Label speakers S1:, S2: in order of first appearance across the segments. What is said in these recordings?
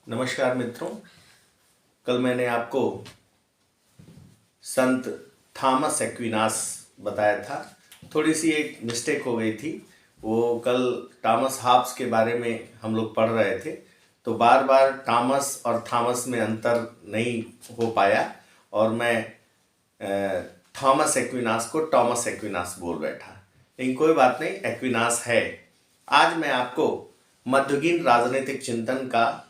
S1: नमस्कार मित्रों। कल मैंने आपको संत थॉमस एक्विनास बताया था। थोड़ी सी एक मिस्टेक हो गई थी। वो कल थॉमस हॉब्स के बारे में हम लोग पढ़ रहे थे, तो बार बार थॉमस और थॉमस में अंतर नहीं हो पाया और मैं थॉमस एक्विनास को टॉमस एक्विनास बोल बैठा। लेकिन कोई बात नहीं, एक्विनास है। आज मैं आपको मध्ययुगीन राजनीतिक चिंतन का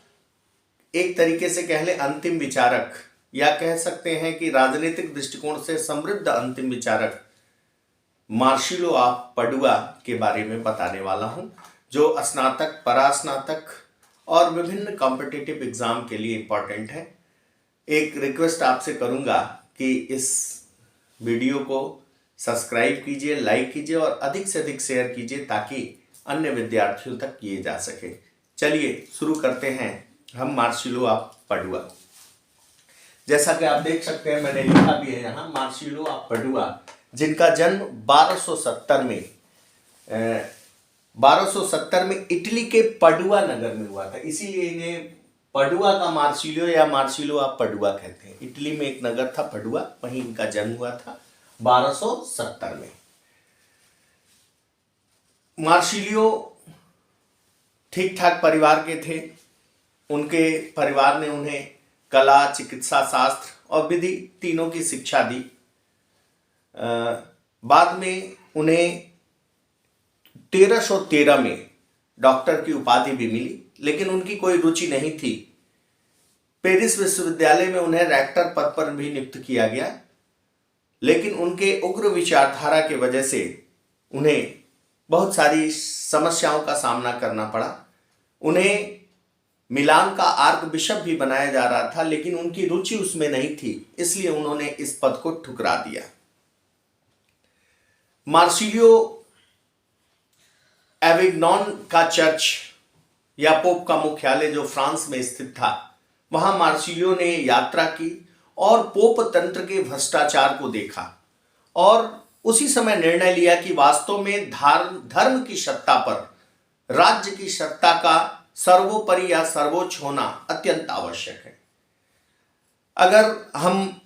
S1: एक तरीके से कह ले अंतिम विचारक, या कह सकते हैं कि राजनीतिक दृष्टिकोण से समृद्ध अंतिम विचारक मार्सिलो ऑफ पडुआ के बारे में बताने वाला हूं, जो स्नातक, परास्नातक और विभिन्न कॉम्पिटिटिव एग्जाम के लिए इंपॉर्टेंट है। एक रिक्वेस्ट आपसे करूंगा कि इस वीडियो को सब्सक्राइब कीजिए, लाइक कीजिए और अधिक से अधिक शेयर कीजिए ताकि अन्य विद्यार्थियों तक किए जा सके। चलिए शुरू करते हैं हम मार्सिलो ऑफ पडुआ। जैसा कि आप देख सकते हैं, मैंने लिखा भी है यहाँ मार्सिलो ऑफ पडुआ, जिनका जन्म 1270 में इटली के पडुआ नगर में हुआ था। इसीलिए इन्हें पडुआ का मार्सिलियो या मार्सिलो ऑफ पडुआ कहते हैं। इटली में एक नगर था पडुआ, वहीं इनका जन्म हुआ था 1270 में। मार्सिलियो ठीक ठाक परिवार के थे। उनके परिवार ने उन्हें कला, चिकित्सा शास्त्र और विधि तीनों की शिक्षा दी। बाद में उन्हें 1313 में डॉक्टर की उपाधि भी मिली, लेकिन उनकी कोई रुचि नहीं थी। पेरिस विश्वविद्यालय में उन्हें रेक्टर पद पर भी नियुक्त किया गया, लेकिन उनके उग्र विचारधारा की वजह से उन्हें बहुत सारी समस्याओं का सामना करना पड़ा। उन्हें मिलान का आर्क बिशप भी बनाया जा रहा था, लेकिन उनकी रुचि उसमें नहीं थी, इसलिए उन्होंने इस पद को ठुकरा दिया। मार्सिलियो एविग्नॉन का चर्च या पोप का मुख्यालय जो फ्रांस में स्थित था, वहां मार्सिलियो ने यात्रा की और पोप तंत्र के भ्रष्टाचार को देखा और उसी समय निर्णय लिया कि वास्तव में धर्म की सत्ता पर राज्य की सत्ता का सर्वोपरि या सर्वोच्च होना अत्यंत आवश्यक है। अगर हम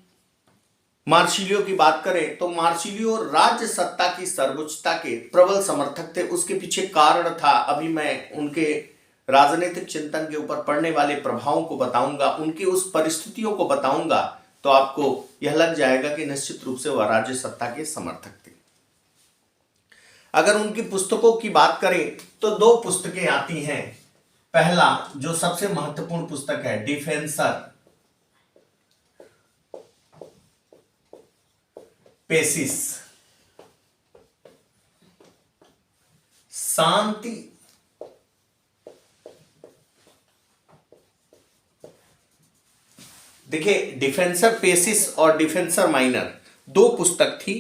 S1: मार्सिलियो की बात करें तो मार्सिलियो राज्य सत्ता की सर्वोच्चता के प्रबल समर्थक थे। उसके पीछे कारण था, अभी मैं उनके राजनीतिक चिंतन के ऊपर पड़ने वाले प्रभावों को बताऊंगा, उनकी उस परिस्थितियों को बताऊंगा, तो आपको यह लग जाएगा कि निश्चित रूप से वह राज्य सत्ता के समर्थक थे। अगर उनकी पुस्तकों की बात करें तो दो पुस्तकें आती हैं। पहला जो सबसे महत्वपूर्ण पुस्तक है, डिफेंसर पेसिस, शांति देखिए, डिफेंसर पेसिस और डिफेंसर माइनर दो पुस्तक थी।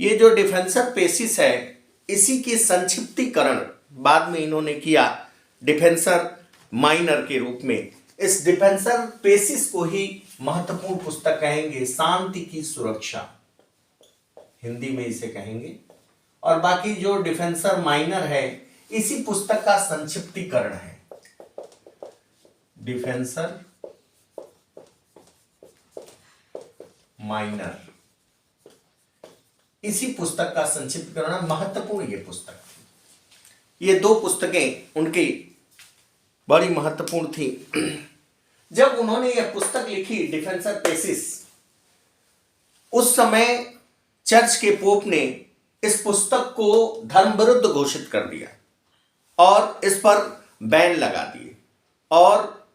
S1: ये जो डिफेंसर पेसिस है, इसी की संक्षिप्तीकरण बाद में इन्होंने किया डिफेंसर माइनर के रूप में। इस डिफेंसर पेसिस को ही महत्वपूर्ण पुस्तक कहेंगे, शांति की सुरक्षा हिंदी में इसे कहेंगे। और बाकी जो डिफेंसर माइनर है, इसी पुस्तक का संक्षिप्तीकरण है। डिफेंसर माइनर इसी पुस्तक का संक्षिप्तीकरण, महत्वपूर्ण ये पुस्तक थी। ये दो पुस्तकें उनकी बड़ी महत्वपूर्ण थी। जब उन्होंने यह पुस्तक लिखी डिफेंसर पेसिस, उस समय चर्च के पोप ने इस पुस्तक को धर्म विरुद्ध घोषित कर दिया और इस पर बैन लगा दिए और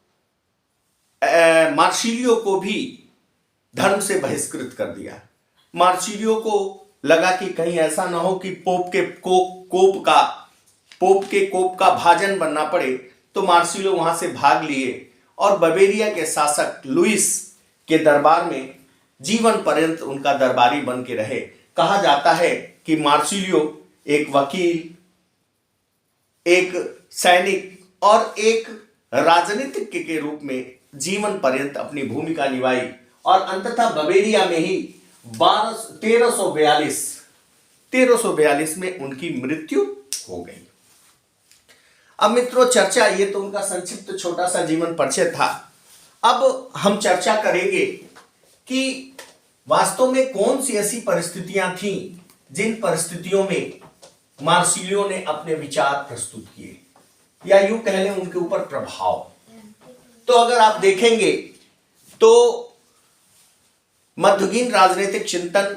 S1: मार्सिलियो को भी धर्म से बहिष्कृत कर दिया। मार्सिलियो को लगा कि कहीं ऐसा ना हो कि पोप के कोप का भाजन बनना पड़े, तो मार्सिलियो वहां से भाग लिए और बवेरिया के शासक लुइस के दरबार में जीवन पर्यंत उनका दरबारी बन के रहे। कहा जाता है कि मार्सिलियो एक वकील, एक सैनिक और एक राजनीतिज्ञ के रूप में जीवन पर्यंत अपनी भूमिका निभाई और अंततः बवेरिया में ही 1342 में उनकी मृत्यु हो गई। अब मित्रों चर्चा, ये तो उनका संक्षिप्त छोटा सा जीवन परिचय था। अब हम चर्चा करेंगे कि वास्तव में कौन सी ऐसी परिस्थितियां थीं जिन परिस्थितियों में मार्सिलियो ने अपने विचार प्रस्तुत किए, या यूं कह लें उनके ऊपर प्रभाव। तो अगर आप देखेंगे तो मध्ययुगीन राजनीतिक चिंतन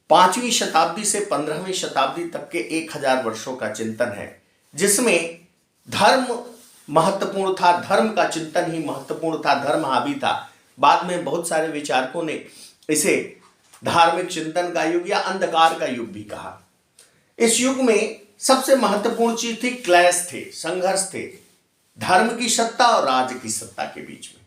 S1: 5वीं शताब्दी से 15वीं शताब्दी तक के 1000 वर्षों का चिंतन है, जिसमें धर्म महत्वपूर्ण था, धर्म का चिंतन ही महत्वपूर्ण था, धर्म हावी था। बाद में बहुत सारे विचारकों ने इसे धार्मिक चिंतन का युग या अंधकार का युग भी कहा। इस युग में सबसे महत्वपूर्ण चीज थी क्लैश थे, संघर्ष थे धर्म की सत्ता और राज्य की सत्ता के बीच में,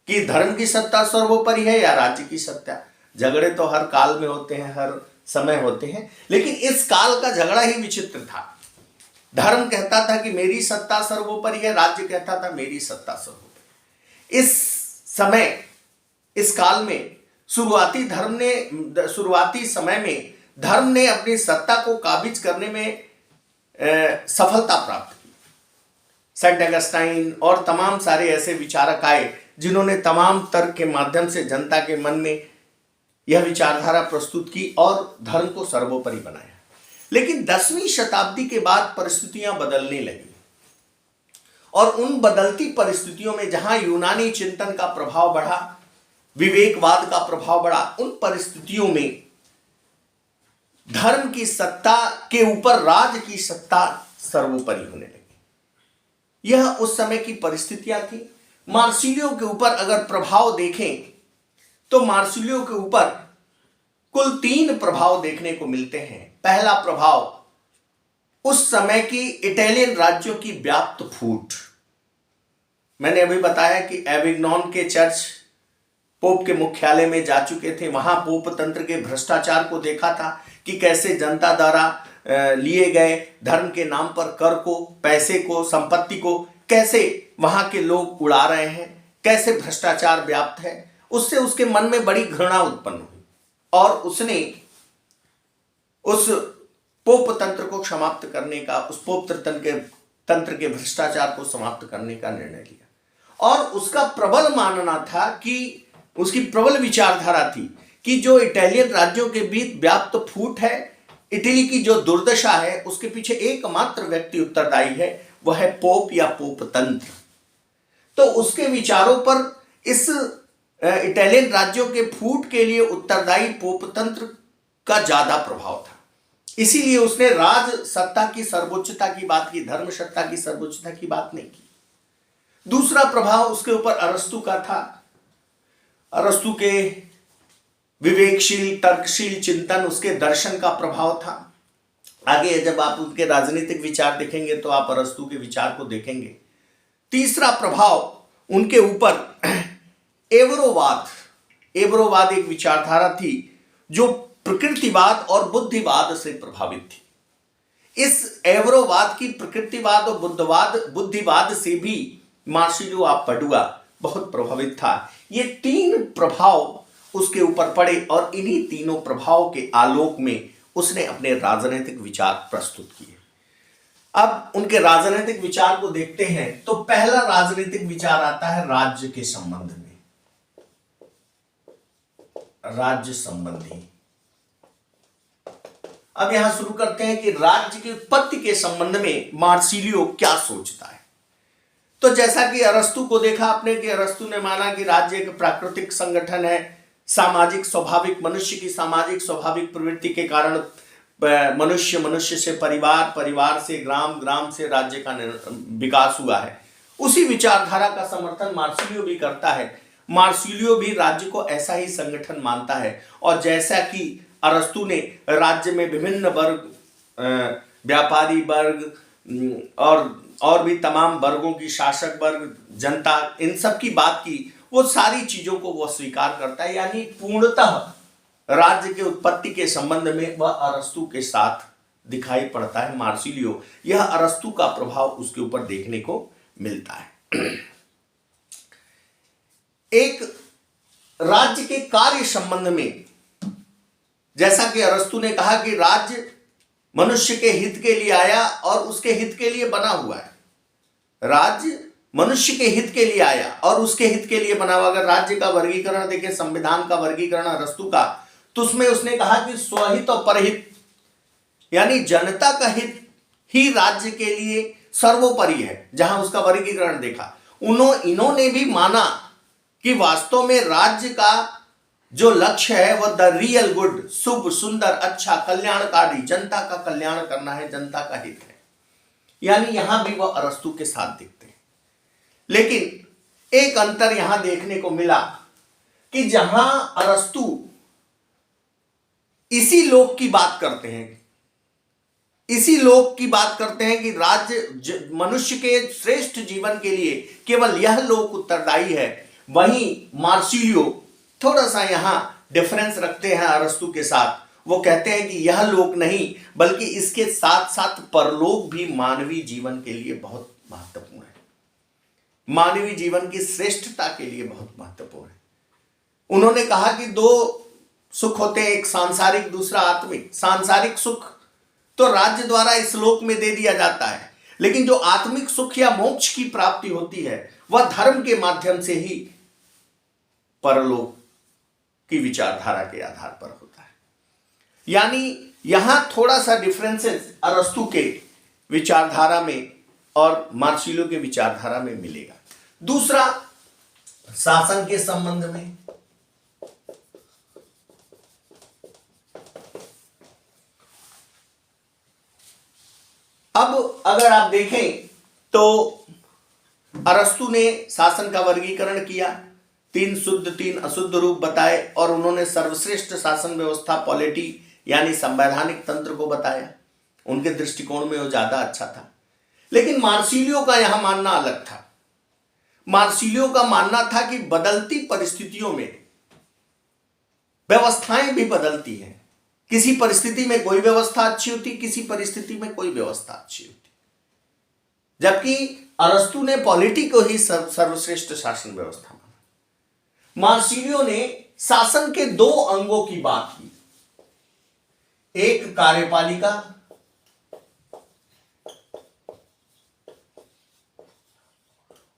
S1: कि धर्म की सत्ता सर्वोपरि है या राज्य की सत्ता। झगड़े तो हर काल में होते हैं, हर समय होते हैं, लेकिन इस काल का झगड़ा ही विचित्र था। धर्म कहता था कि मेरी सत्ता सर्वोपरि है, राज्य कहता था मेरी सत्ता सर्वोपरि। इस समय, इस काल में शुरुआती समय में धर्म ने अपनी सत्ता को काबिज करने में सफलता प्राप्त की। सेंट अगस्टाइन और तमाम सारे ऐसे विचारक आए जिन्होंने तमाम तर्क के माध्यम से जनता के मन में यह विचारधारा प्रस्तुत की और धर्म को सर्वोपरि बनाया। लेकिन 10वीं शताब्दी के बाद परिस्थितियां बदलने लगी, और उन बदलती परिस्थितियों में जहां यूनानी चिंतन का प्रभाव बढ़ा, विवेकवाद का प्रभाव बढ़ा, उन परिस्थितियों में धर्म की सत्ता के ऊपर राज्य की सत्ता सर्वोपरि होने लगी। यह उस समय की परिस्थितियां थी। मार्सिलियो के ऊपर अगर प्रभाव देखें तो मार्सिलियो के ऊपर कुल 3 प्रभाव देखने को मिलते हैं। पहला प्रभाव उस समय की इटालियन राज्यों की व्याप्त फूट। मैंने अभी बताया कि एविग्नॉन के चर्च पोप के मुख्यालय में जा चुके थे, वहां पोप तंत्र के भ्रष्टाचार को देखा था कि कैसे जनता द्वारा लिए गए धर्म के नाम पर कर को, पैसे को, संपत्ति को कैसे वहां के लोग उड़ा रहे हैं, कैसे भ्रष्टाचार व्याप्त है। उससे उसके मन में बड़ी घृणा उत्पन्न हुई और उसने उस पोप तंत्र को समाप्त करने का, उस पोप तंत्र के भ्रष्टाचार को समाप्त करने का निर्णय लिया। और उसका प्रबल मानना था कि, उसकी प्रबल विचारधारा थी कि जो इटालियन राज्यों के बीच व्याप्त फूट है, इटली की जो दुर्दशा है, उसके पीछे एकमात्र व्यक्ति उत्तरदायी है, वह है पोप या पोप तंत्र। तो उसके विचारों पर इस इटालियन राज्यों के फूट के लिए उत्तरदायी पोप तंत्र का ज्यादा प्रभाव था। इसीलिए उसने राज सत्ता की सर्वोच्चता की बात की, धर्म सत्ता की सर्वोच्चता की बात नहीं की। दूसरा प्रभाव उसके ऊपर अरस्तु का था। अरस्तु के विवेकशील, तर्कशील चिंतन, उसके दर्शन का प्रभाव था। आगे जब आप उनके राजनीतिक विचार देखेंगे तो आप अरस्तु के विचार को देखेंगे। तीसरा प्रभाव उनके ऊपर एवरोवाद एक विचारधारा थी जो प्रकृतिवाद और बुद्धिवाद से प्रभावित थी। इस एवरोवाद की प्रकृतिवाद और बुद्धिवाद से भी मार्सिलियो ऑफ पादुआ बहुत प्रभावित था। ये 3 प्रभाव उसके ऊपर पड़े और इन्हीं तीनों प्रभाव के आलोक में उसने अपने राजनीतिक विचार प्रस्तुत किए। अब उनके राजनीतिक विचार को देखते हैं तो पहला राजनीतिक विचार आता है राज्य के संबंध में, राज्य संबंधी। अब यहां शुरू करते हैं कि राज्य की उत्पत्ति के संबंध में मार्सिलियो क्या सोचता है। तो जैसा कि अरस्तु को देखा आपने कि अरस्तु ने माना कि राज्य एक प्राकृतिक संगठन है, सामाजिक स्वाभाविक, मनुष्य की सामाजिक स्वाभाविक प्रवृत्ति के कारण मनुष्य से परिवार, परिवार से ग्राम, ग्राम से राज्य का विकास हुआ है। उसी विचारधारा का समर्थन मार्सिलियो भी करता है। मार्सिलियो भी राज्य को ऐसा ही संगठन मानता है, और जैसा कि अरस्तु ने राज्य में विभिन्न वर्ग, व्यापारी वर्ग और भी तमाम वर्गों की, शासक वर्ग, जनता, इन सब की बात की, वो सारी चीजों को वो स्वीकार करता है। यानी पूर्णतः राज्य के उत्पत्ति के संबंध में वह अरस्तु के साथ दिखाई पड़ता है मार्सिलियो। यह अरस्तु का प्रभाव उसके ऊपर देखने को मिलता है। एक राज्य के कार्य संबंध में, जैसा कि अरस्तु ने कहा कि राज्य मनुष्य के हित के लिए आया और उसके हित के लिए बना हुआ है। राज्य मनुष्य के हित के लिए आया और उसके हित के लिए बना हुआ। अगर राज्य का वर्गीकरण देखें, संविधान का वर्गीकरण अरस्तु का, तो उसमें उसने कहा कि स्वहित और परहित, यानी जनता का हित ही राज्य के लिए सर्वोपरि है। जहां उसका वर्गीकरण देखा, इन्होंने भी माना कि वास्तव में राज्य का जो लक्ष्य है वह द रियल गुड, शुभ, सुंदर, अच्छा, कल्याणकारी, जनता का कल्याण करना है, जनता का हित है। यानी यहां भी वह अरस्तु के साथ दिखते हैं। लेकिन एक अंतर यहां देखने को मिला कि जहां अरस्तु इसी लोक की बात करते हैं, इसी लोक की बात करते हैं कि राज्य मनुष्य के श्रेष्ठ जीवन के लिए केवल यह लोक उत्तरदायी है, वहीं मार्सिलियो थोड़ा सा यहां डिफरेंस रखते हैं अरस्तु के साथ। वो कहते हैं कि यह लोक नहीं, बल्कि इसके साथ साथ परलोक भी मानवीय जीवन के लिए बहुत महत्वपूर्ण है, मानवीय जीवन की श्रेष्ठता के लिए बहुत महत्वपूर्ण है। उन्होंने कहा कि दो सुख होते हैं, एक सांसारिक, दूसरा आत्मिक। सांसारिक सुख तो राज्य द्वारा इस लोक में दे दिया जाता है, लेकिन जो आत्मिक सुख या मोक्ष की प्राप्ति होती है वह धर्म के माध्यम से ही परलोक की विचारधारा के आधार पर होता है। यानी यहां थोड़ा सा डिफरेंसेस अरस्तु के विचारधारा में और मार्सिलियो के विचारधारा में मिलेगा। दूसरा, शासन के संबंध में। अब अगर आप देखें तो अरस्तु ने शासन का वर्गीकरण किया, 3 शुद्ध 3 अशुद्ध रूप बताए, और उन्होंने सर्वश्रेष्ठ शासन व्यवस्था पॉलिटी यानी संवैधानिक तंत्र को बताया। उनके दृष्टिकोण में वो ज्यादा अच्छा था। लेकिन मार्सिलियो का यहां मानना अलग था। मार्सिलियो का मानना था कि बदलती परिस्थितियों में व्यवस्थाएं भी बदलती हैं। किसी परिस्थिति में कोई व्यवस्था अच्छी होती, किसी परिस्थिति में कोई व्यवस्था अच्छी होती। जबकि अरस्तु ने पॉलिटी को ही सर्वश्रेष्ठ शासन व्यवस्था माना। मार्सिलियो ने शासन के 2 अंगों की बात की, एक कार्यपालिका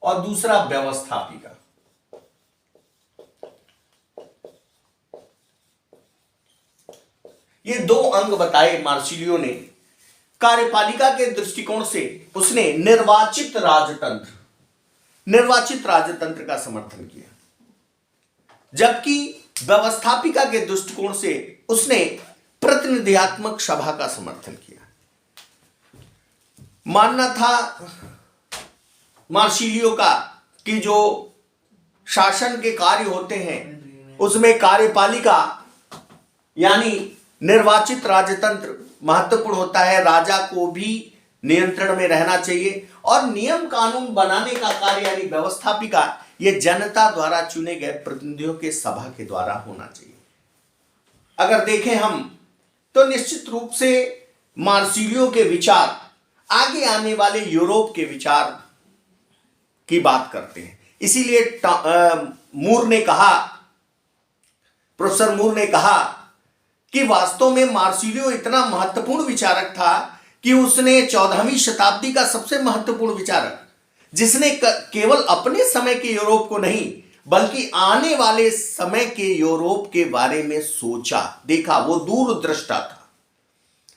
S1: और दूसरा व्यवस्थापिका। ये 2 अंग बताए मार्सिलियो ने। कार्यपालिका के दृष्टिकोण से उसने निर्वाचित राजतंत्र का समर्थन किया, जबकि व्यवस्थापिका के दृष्टिकोण से उसने प्रतिनिधियात्मक सभा का समर्थन किया। मानना था मार्सिलियो का कि जो शासन के कार्य होते हैं उसमें कार्यपालिका यानी निर्वाचित राजतंत्र महत्वपूर्ण होता है। राजा को भी नियंत्रण में रहना चाहिए, और नियम कानून बनाने का कार्य यानी व्यवस्थापिका ये जनता द्वारा चुने गए प्रतिनिधियों के सभा के द्वारा होना चाहिए। अगर देखें हम तो निश्चित रूप से मार्सिलियो के विचार आगे आने वाले यूरोप के विचार की बात करते हैं। इसीलिए प्रोफेसर मूर ने कहा कि वास्तव में मार्सिलियो इतना महत्वपूर्ण विचारक था कि उसने 14वीं शताब्दी का सबसे महत्वपूर्ण विचारक, जिसने केवल अपने समय के यूरोप को नहीं बल्कि आने वाले समय के यूरोप के बारे में सोचा, देखा, वो दूरदृष्टा था।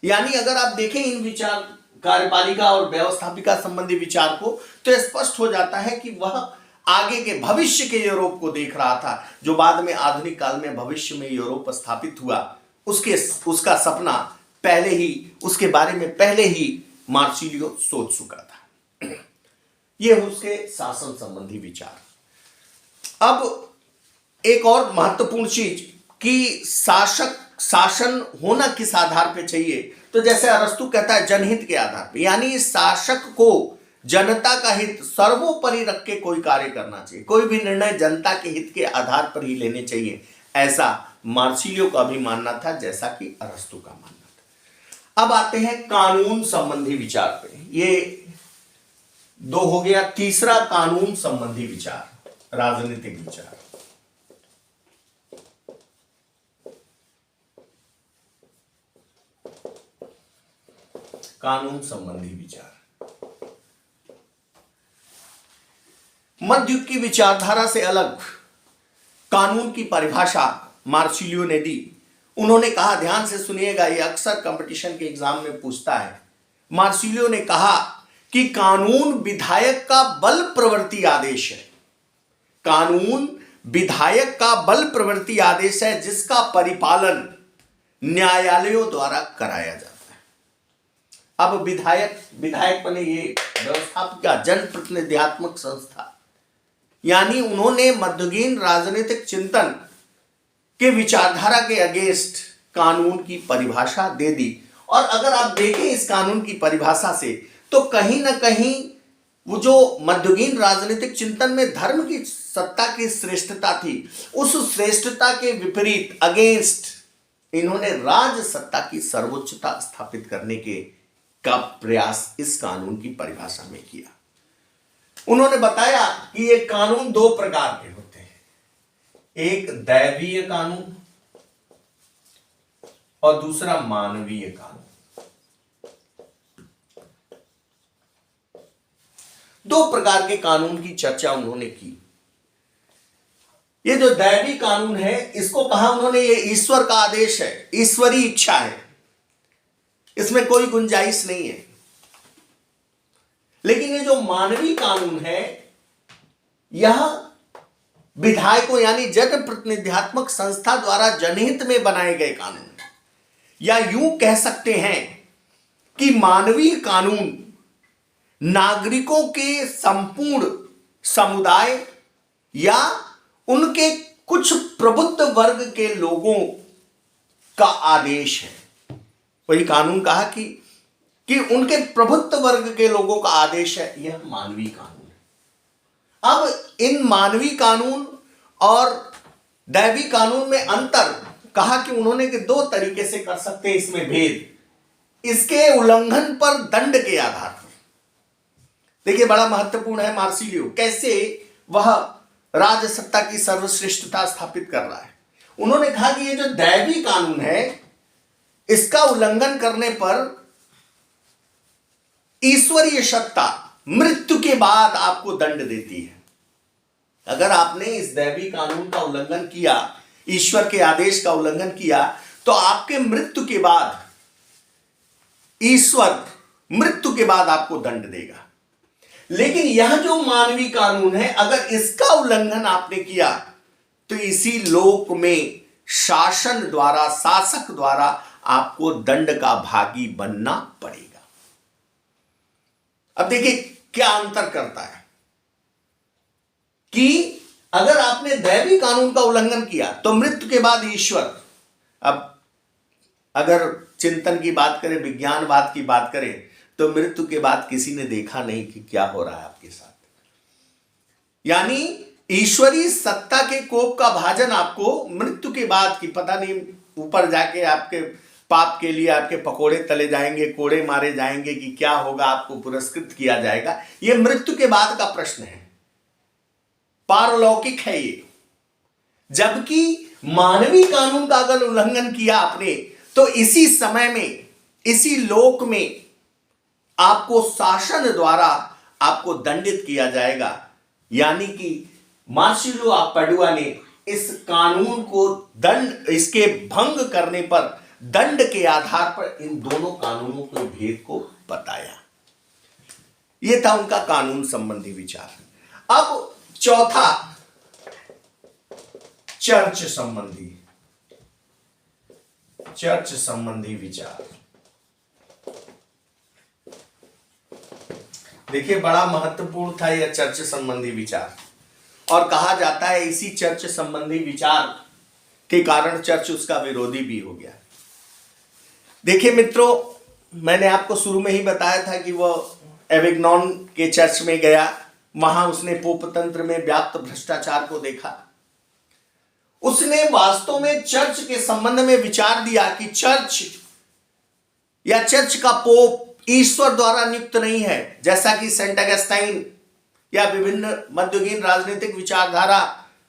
S1: यानी अगर आप देखें इन विचार, कार्यपालिका और व्यवस्थापिका संबंधी विचार को, तो स्पष्ट हो जाता है कि वह आगे के भविष्य के यूरोप को देख रहा था, जो बाद में आधुनिक काल में भविष्य में यूरोप स्थापित हुआ। उसका सपना पहले ही, उसके बारे में पहले ही मार्सिलियो सोच चुका था। यह उसके शासन संबंधी विचार। अब एक और महत्वपूर्ण चीज कि शासन होना किस आधार पे चाहिए, तो जैसे अरस्तु कहता है जनहित के आधार पे, यानी शासक को जनता का हित सर्वोपरि रख के कोई कार्य करना चाहिए, कोई भी निर्णय जनता के हित के आधार पर ही लेने चाहिए, ऐसा मार्सिलियो का भी मानना था, जैसा कि अरस्तु का मानना था। अब आते हैं कानून संबंधी विचार पे। ये 2 हो गया। तीसरा, कानून संबंधी विचार, राजनीतिक विचार। कानून संबंधी विचार। मध्य युग की विचारधारा से अलग कानून की परिभाषा मार्सिलियो ने दी। उन्होंने कहा, ध्यान से सुनिएगा, यह अक्सर कंपटीशन के एग्जाम में पूछता है। मार्सिलियो ने कहा कि कानून विधायक का बल प्रवृत्ति आदेश है। कानून विधायक का बल प्रवृत्ति आदेश है जिसका परिपालन न्यायालयों द्वारा कराया जाता है। अब विधायक बने ये व्यवस्थापिका जनप्रतिनिधित्वात्मक संस्था, यानी उन्होंने मध्ययुगीन राजनीतिक चिंतन के विचारधारा के अगेंस्ट कानून की परिभाषा दे दी। और अगर आप देखें इस कानून की परिभाषा से तो कहीं ना कहीं वो जो मध्ययुगीन राजनीतिक चिंतन में धर्म की सत्ता की श्रेष्ठता थी, उस श्रेष्ठता के विपरीत अगेंस्ट इन्होंने राज सत्ता की सर्वोच्चता स्थापित करने का प्रयास इस कानून की परिभाषा में किया। उन्होंने बताया कि ये कानून दो प्रकार के होते हैं, एक दैवीय कानून और दूसरा मानवीय कानून। दो प्रकार के कानून की चर्चा उन्होंने की। ये जो दैवी कानून है, इसको कहा उन्होंने ये ईश्वर का आदेश है, ईश्वरी इच्छा है, इसमें कोई गुंजाइश नहीं है। लेकिन ये जो मानवीय कानून है, यह विधायकों यानी जनप्रतिनिधित्वात्मक संस्था द्वारा जनहित में बनाए गए कानून है। या यूं कह सकते हैं कि मानवीय कानून नागरिकों के संपूर्ण समुदाय या उनके कुछ प्रबुद्ध वर्ग के लोगों का आदेश है। वही कानून कहा कि उनके प्रभुत्व वर्ग के लोगों का आदेश है, यह मानवीय कानून है। अब इन मानवीय कानून और दैवी कानून में अंतर कहा कि उन्होंने कि दो तरीके से कर सकते हैं इसमें भेद, इसके उल्लंघन पर दंड के आधार पर। देखिए बड़ा महत्वपूर्ण है मार्सिलियो, कैसे वह राजसत्ता की सर्वश्रेष्ठता स्थापित कर रहा है। उन्होंने कहा कि ये जो दैवी कानून है, इसका उल्लंघन करने पर ईश्वरीय सत्ता मृत्यु के बाद आपको दंड देती है। अगर आपने इस दैवी कानून का उल्लंघन किया, ईश्वर के आदेश का उल्लंघन किया, तो आपके मृत्यु के बाद ईश्वर मृत्यु के बाद आपको दंड देगा। लेकिन यह जो मानवीय कानून है, अगर इसका उल्लंघन आपने किया तो इसी लोक में शासन द्वारा, शासक द्वारा आपको दंड का भागी बनना पड़ेगा। अब देखिए क्या अंतर करता है कि अगर आपने दैवी कानून का उल्लंघन किया तो मृत्यु के बाद ईश्वर, अब अगर चिंतन की बात करें, विज्ञानवाद की बात करें, तो मृत्यु के बाद किसी ने देखा नहीं कि क्या हो रहा है आपके साथ। यानी ईश्वरीय सत्ता के कोप का भाजन आपको मृत्यु के बाद की पता नहीं, ऊपर जाके आपके पाप के लिए आपके पकोड़े तले जाएंगे, कोड़े मारे जाएंगे कि क्या होगा, आपको पुरस्कृत किया जाएगा। यह मृत्यु के बाद का प्रश्न है, पारलौकिक है ये। जबकि मानवीय कानून का अगर उल्लंघन किया आपने तो इसी समय में, इसी लोक में आपको शासन द्वारा आपको दंडित किया जाएगा। यानी कि मार्सिलियो ऑफ पाडुआ ने इस कानून को दंड, इसके भंग करने पर दंड के आधार पर इन दोनों कानूनों के भेद को बताया। यह था उनका कानून संबंधी विचार। अब चौथा, चर्च संबंधी विचार। देखिए बड़ा महत्वपूर्ण था यह चर्च संबंधी विचार, और कहा जाता है इसी चर्च संबंधी विचार के कारण चर्च उसका विरोधी भी हो गया। देखिए मित्रों, मैंने आपको शुरू में ही बताया था कि वह एविग्नॉन के चर्च में गया, वहां उसने पोप तंत्र में व्याप्त भ्रष्टाचार को देखा। उसने वास्तव में चर्च के संबंध में विचार दिया कि चर्च या चर्च का पोप ईश्वर द्वारा नियुक्त नहीं है, जैसा कि सेंट अगस्टाइन या विभिन्न मध्ययुगीन राजनीतिक विचारधारा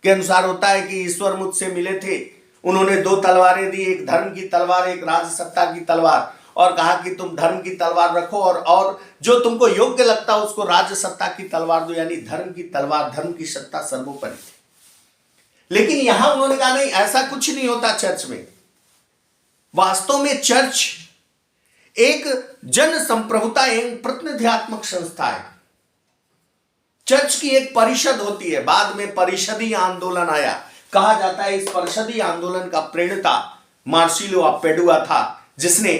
S1: के अनुसार होता है कि ईश्वर मुझसे मिले थे, उन्होंने दो तलवारें दी, एक धर्म की तलवार, एक राजसत्ता की तलवार, और कहा कि तुम धर्म की तलवार रखो और जो तुमको योग्य लगता है उसको राज्य सत्ता की तलवार दो, यानी धर्म की तलवार, धर्म की सत्ता सर्वोपरि थी। लेकिन यहां उन्होंने कहा नहीं, ऐसा कुछ नहीं होता चर्च में। वास्तव में चर्च एक जन संप्रभुता एवं प्रतिनिधित्वक संस्था है। चर्च की एक परिषद होती है, बाद में परिषदीय आंदोलन आया। कहा जाता है इस परिषदीय आंदोलन का प्रेरणा मार्सिलियो ऑफ पेडुआ था, जिसने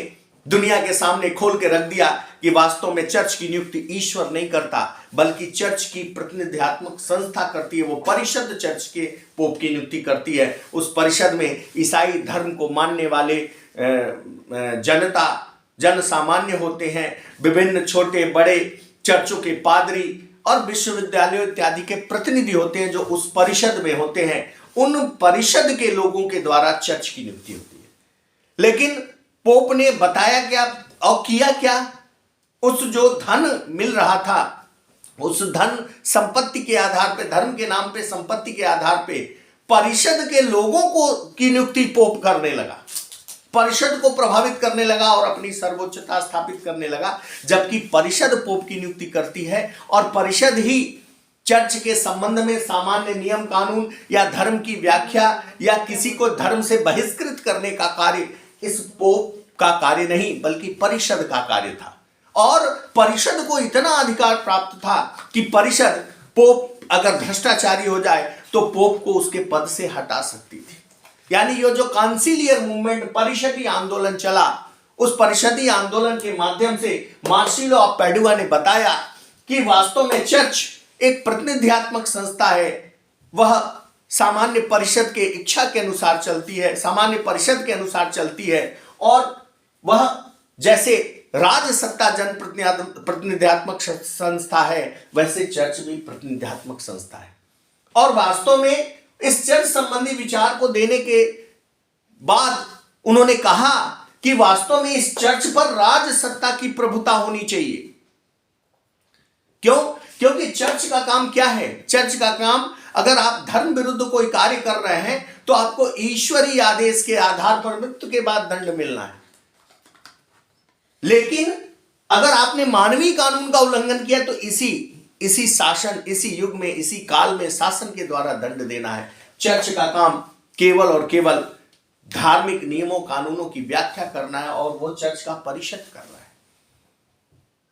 S1: दुनिया के सामने खोल के रख दिया कि वास्तव में चर्च की नियुक्ति ईश्वर नहीं करता, बल्कि चर्च की प्रतिनिधित्वक संस्था करती है। वो परिषद चर्च के पोप की नियुक्ति करती है। उस परिषद में ईसाई धर्म को मानने वाले जनता, जन सामान्य होते हैं। विभिन्न छोटे बड़े चर्चों के पादरी और विश्वविद्यालयों इत्यादि के प्रतिनिधि होते हैं, जो उस परिषद में होते हैं। उन परिषद के लोगों के द्वारा चर्च की नियुक्ति होती है। लेकिन पोप ने बताया क्या और किया क्या? उस जो धन मिल रहा था, उस धन संपत्ति के आधार पे, धर्म के नाम पे, संपत्ति के आधार पे परिषद के लोगों को की नियुक्ति पोप करने लगा, परिषद को प्रभावित करने लगा और अपनी सर्वोच्चता स्थापित करने लगा। जबकि परिषद पोप की नियुक्ति करती है और परिषद ही चर्च के संबंध में सामान्य नियम कानून या धर्म की व्याख्या या किसी को धर्म से बहिष्कृत करने का कार्य इस पोप का कार्य नहीं, बल्कि परिषद का कार्य था। और परिषद को इतना अधिकार प्राप्त था कि परिषद पोप अगर भ्रष्टाचारी हो जाए तो पोप को उसके पद से हटा सकती थी। यानी ये जो काउंसिलियर मूवमेंट, परिषदीय आंदोलन चला, उस परिषदीय आंदोलन के माध्यम से मार्सिलियो ऑफ पेडुआ ने बताया कि वास्तव में चर्च एक प्रतिनिधित्वक संस्था है। वह सामान्य परिषद के इच्छा के अनुसार चलती है, सामान्य परिषद के अनुसार चलती है, और वह जैसे राज्य सत्ता जन प्रतिनिधित्वक संस्था है, वैसे चर्च भी प्रतिनिधित्वक संस्था है। और वास्तव में इस चर्च संबंधी विचार को देने के बाद उन्होंने कहा कि वास्तव में इस चर्च पर राज्य सत्ता की प्रभुता होनी चाहिए। क्यों? क्योंकि चर्च का काम क्या है? चर्च का काम, अगर आप धर्म विरुद्ध कोई कार्य कर रहे हैं तो आपको ईश्वरीय आदेश के आधार पर मृत्यु के बाद दंड मिलना है। लेकिन अगर आपने मानवीय कानून का उल्लंघन किया तो इसी शासन, इसी युग में, इसी काल में शासन के द्वारा दंड देना है। चर्च का काम केवल और केवल धार्मिक नियमों कानूनों की व्याख्या करना है, और वो चर्च का परिषद कर रहा है।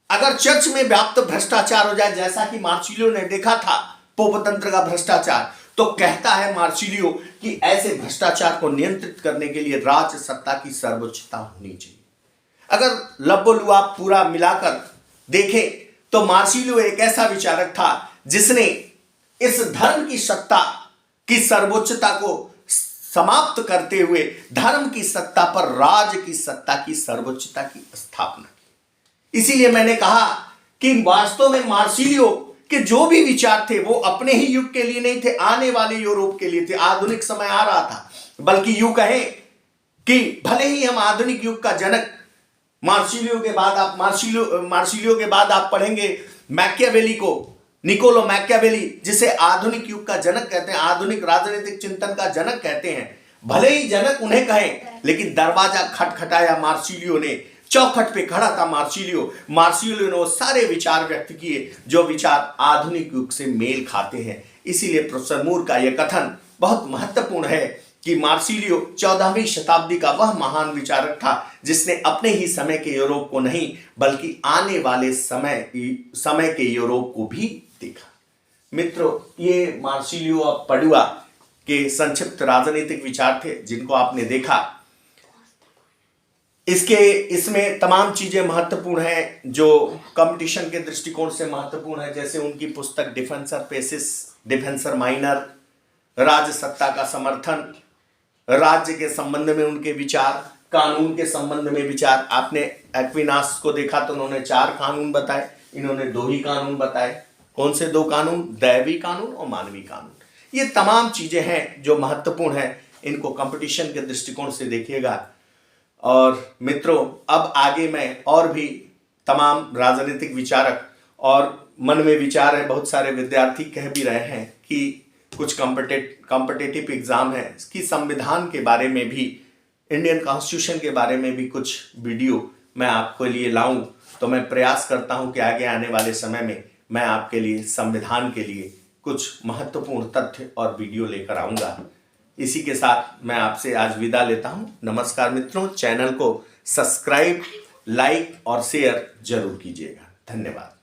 S1: अगर चर्च में व्याप्त भ्रष्टाचार हो जाए, जैसा कि मार्सिलियो ने देखा था पोप तंत्र का भ्रष्टाचार, तो कहता है मार्सिलियो कि ऐसे भ्रष्टाचार को नियंत्रित करने के लिए राज्य सत्ता की सर्वोच्चता होनी चाहिए। अगर लब्बो आप पूरा मिलाकर देखें तो मार्सिलियो एक ऐसा विचारक था जिसने इस धर्म की सत्ता की सर्वोच्चता को समाप्त करते हुए धर्म की सत्ता पर राज्य की सत्ता की सर्वोच्चता की स्थापना की। इसीलिए मैंने कहा कि वास्तव में मार्सिलियो के जो भी विचार थे वो अपने ही युग के लिए नहीं थे, आने वाले यूरोप के लिए थे। आधुनिक समय आ रहा था, बल्कि यूं कहें कि भले ही हम आधुनिक युग का जनक मार्सिलियो के बाद आप पढ़ेंगे मैकियावेली को, निकोलो मैकियावेली, जिसे आधुनिक युग का जनक कहते हैं, आधुनिक राजनीतिक चिंतन का जनक कहते हैं। भले ही जनक उन्हें कहें, लेकिन दरवाजा खटखटाया मार्सिलियो ने, चौखट पे खड़ा था मार्सिलियो ने वो सारे विचार व्यक्त किए जो विचार आधुनिक युग से मेल खाते हैं। इसीलिए प्रोफेसर मूर का यह कथन बहुत महत्वपूर्ण है कि मार्सिलियो 14वीं शताब्दी का वह महान विचारक था जिसने अपने ही समय के यूरोप को नहीं, बल्कि आने वाले समय के यूरोप को भी देखा। मित्रों, ये मार्सिलियो ऑफ पेडुआ के संक्षिप्त राजनीतिक विचार थे जिनको आपने देखा। इसमें तमाम चीजें महत्वपूर्ण हैं जो कंपटीशन के दृष्टिकोण से महत्वपूर्ण है, जैसे उनकी पुस्तक डिफेंसर पेसिस, डिफेंसर माइनर, राज्य सत्ता का समर्थन, राज्य के संबंध में उनके विचार, कानून के संबंध में विचार। आपने एक्विनास को देखा तो उन्होंने 4 कानून बताए, इन्होंने 2 ही कानून बताए। कौन से 2 कानून? दैवी कानून और मानवीय कानून। ये तमाम चीजें हैं जो महत्वपूर्ण है, इनको कंपटीशन के दृष्टिकोण से देखिएगा। और मित्रों, अब आगे मैं और भी तमाम राजनीतिक विचारक और मन में विचार है, बहुत सारे विद्यार्थी कह भी रहे हैं कि कुछ कॉम्पिटिटिव एग्जाम है कि संविधान के बारे में भी, इंडियन कॉन्स्टिट्यूशन के बारे में भी कुछ वीडियो मैं आपके लिए लाऊं, तो मैं प्रयास करता हूं कि आगे आने वाले समय में मैं आपके लिए संविधान के लिए कुछ महत्वपूर्ण तथ्य और वीडियो लेकर आऊँगा। इसी के साथ मैं आपसे आज विदा लेता हूं। नमस्कार मित्रों, चैनल को सब्सक्राइब, लाइक और शेयर जरूर कीजिएगा। धन्यवाद।